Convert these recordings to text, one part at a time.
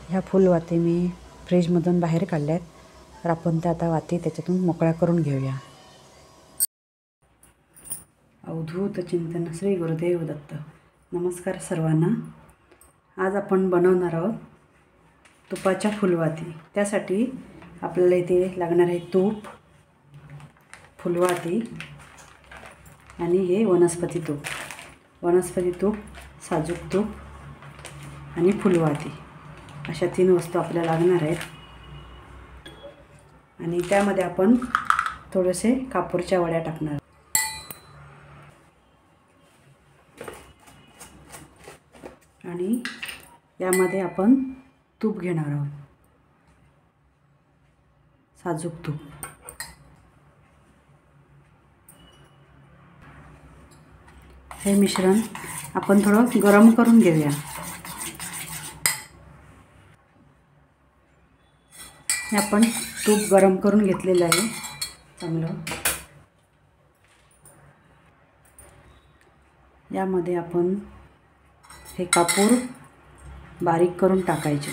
ह्या फुल वाती मी फ्रीजमधून बाहेर काढल्यात, तर आपण त्या आता वाती त्याच्यातून मोकळ्या करून घेऊया. अवधूत चिंतन श्री गुरुदेव दत्त. नमस्कार सर्वांना. आज आपण बनवणार आहोत तुपाच्या फुलवाती. त्यासाठी आपल्याला इथे लागणार आहे तूप, फुलवाती आणि हे वनस्पती तूप. वनस्पती तूप, साजूक तूप आणि फुलवाती अशा 3 वस्तू आपल्याला लागणार आहेत. आणि त्यामध्ये आपण थोडेसे कापूरच्या वड्या टाकणार आणि यामध्ये आपण तूप घेणार आहोत, साजूक तूप. हे मिश्रण आपण थोडं गरम करून घेऊया. हे आपण तूप गरम करून घेतलेलं आहे चांगलं. यामध्ये आपण हे कापूर बारीक करून टाकायचे.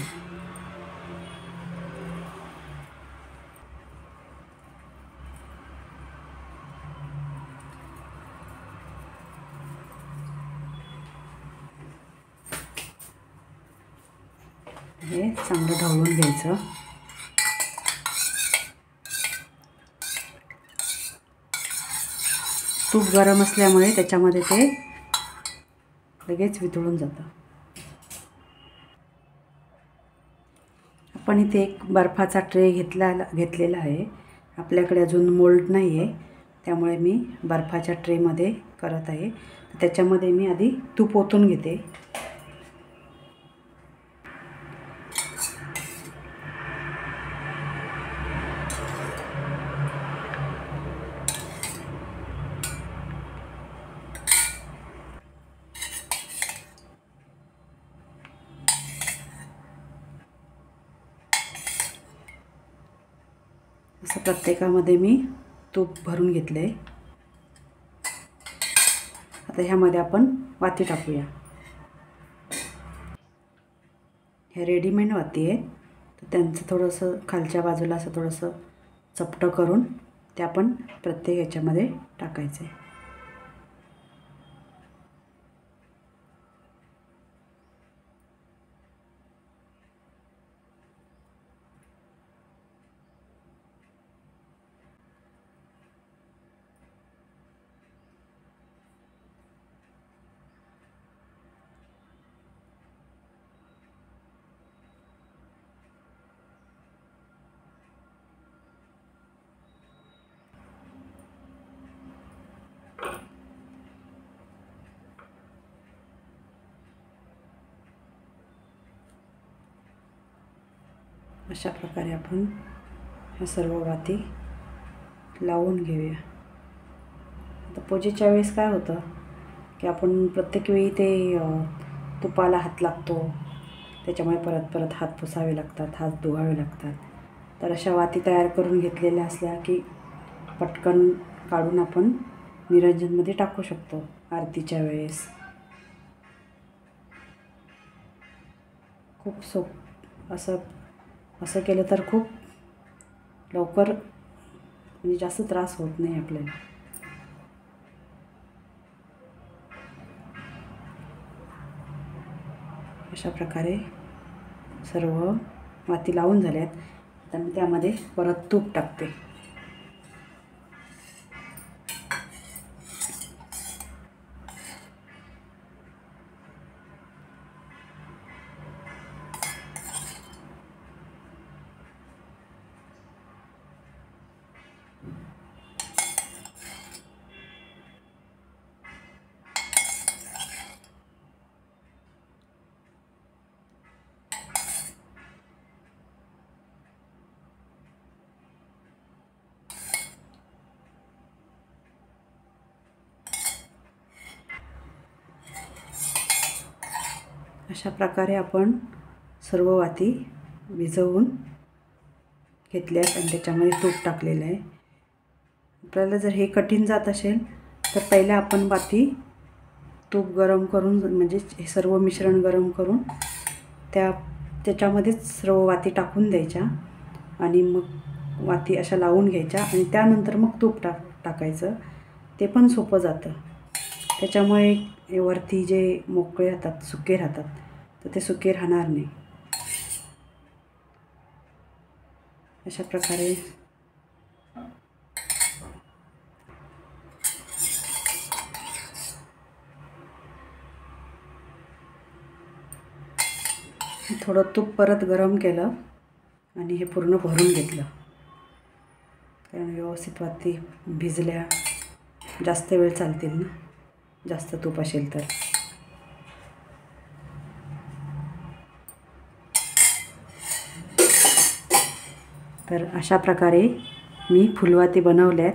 हे चांगलं ढवळून घ्यायचं. तूप गरम असल्यामुळे त्याच्यामध्ये ते लगेच वितळून जातं. आपण इथे एक बर्फाचा ट्रे घेतलेला आहे. आपल्याकडे अजून मोल्ड नाही आहे, त्यामुळे मी बर्फाच्या ट्रेमध्ये करत आहे. त्याच्यामध्ये मी आधी तूप ओतून घेते. असं प्रत्येकामध्ये मी तूप भरून घेतले. आता ह्यामध्ये आपण वाती टाकूया. ह्या रेडीमेड वाती आहेत, तर त्यांचं थोडंसं खालच्या बाजूला असं थोडंसं चपटं करून ते आपण प्रत्येक ह्याच्यामध्ये टाकायचं आहे. अशा प्रकारे आपण ह्या सर्व वाती लावून घेऊया. आता पूजेच्या वेळेस काय होतं की आपण प्रत्येक वेळी ते तुपाला हात लागतो, त्याच्यामुळे परत परत हात पुसावे लागतात, हात धुवावे लागतात. तर अशा वाती तयार करून घेतलेल्या असल्या की पटकन काढून आपण निरंजनमध्ये टाकू शकतो आरतीच्या वेळेस. खूप असं केलं तर खूप लवकर म्हणजे जास्त त्रास होत नाही आपल्याला. अशा प्रकारे सर्व वाती लावून झाल्यात. आता मी त्यामध्ये परत तूप टाकते. अशा प्रकारे आपण सर्व वाती विझवून घेतल्यात आणि त्याच्यामध्ये तूप टाकलेलं आहे. आपल्याला जर हे कठीण जात असेल तर पहिला आपण वाती तूप गरम करून म्हणजे हे सर्व मिश्रण गरम करून त्या त्याच्यामध्येच सर्व वाती टाकून द्यायच्या आणि मग वाती अशा लावून घ्यायच्या आणि त्यानंतर मग तूप टाकायचं. ते पण सोपं जातं. त्याच्यामुळे वरती जे मोकळे राहतात, सुके राहतात, तर ते सुके राहणार नाही. अशा प्रकारे थोडं तूप परत गरम केलं आणि हे पूर्ण भरून घेतलं, कारण व्यवस्थित वाती भिजल्या जास्त वेळ चालतील ना, जास्त तूप असेल तर. तर अशा प्रकारे मी फुलवाती बनवल्यात.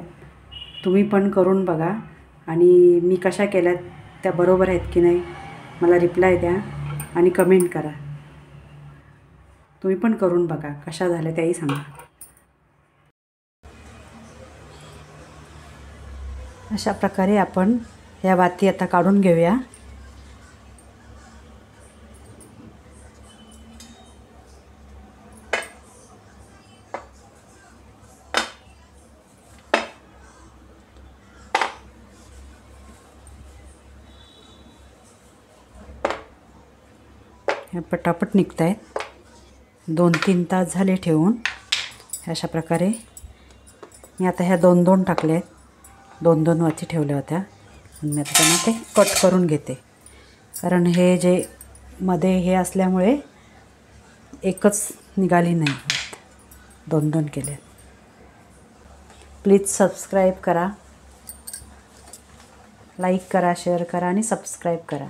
तुम्ही पण करून बघा आणि मी कशा केल्यात त्या बरोबर आहेत की नाही मला रिप्लाय द्या आणि कमेंट करा. तुम्ही पण करून बघा, कशा झाल्या त्याही सांगा. अशा प्रकारे आपण या वाती आता काढून घेऊया. ह्या पटापट निघत आहेत. 2-3 तास झाले ठेवून. अशा प्रकारे मी आता ह्या 2-2 टाकल्या आहेत. 2-2 वाती ठेवल्या होत्या आणि मी आता त्यांना ते कट करून घेते, कारण हे जे मध्ये हे असल्यामुळे एकच निघाली नाही, 2-2 केले. प्लीज सबस्क्राईब करा, लाईक करा, शेअर करा आणि सबस्क्राईब करा.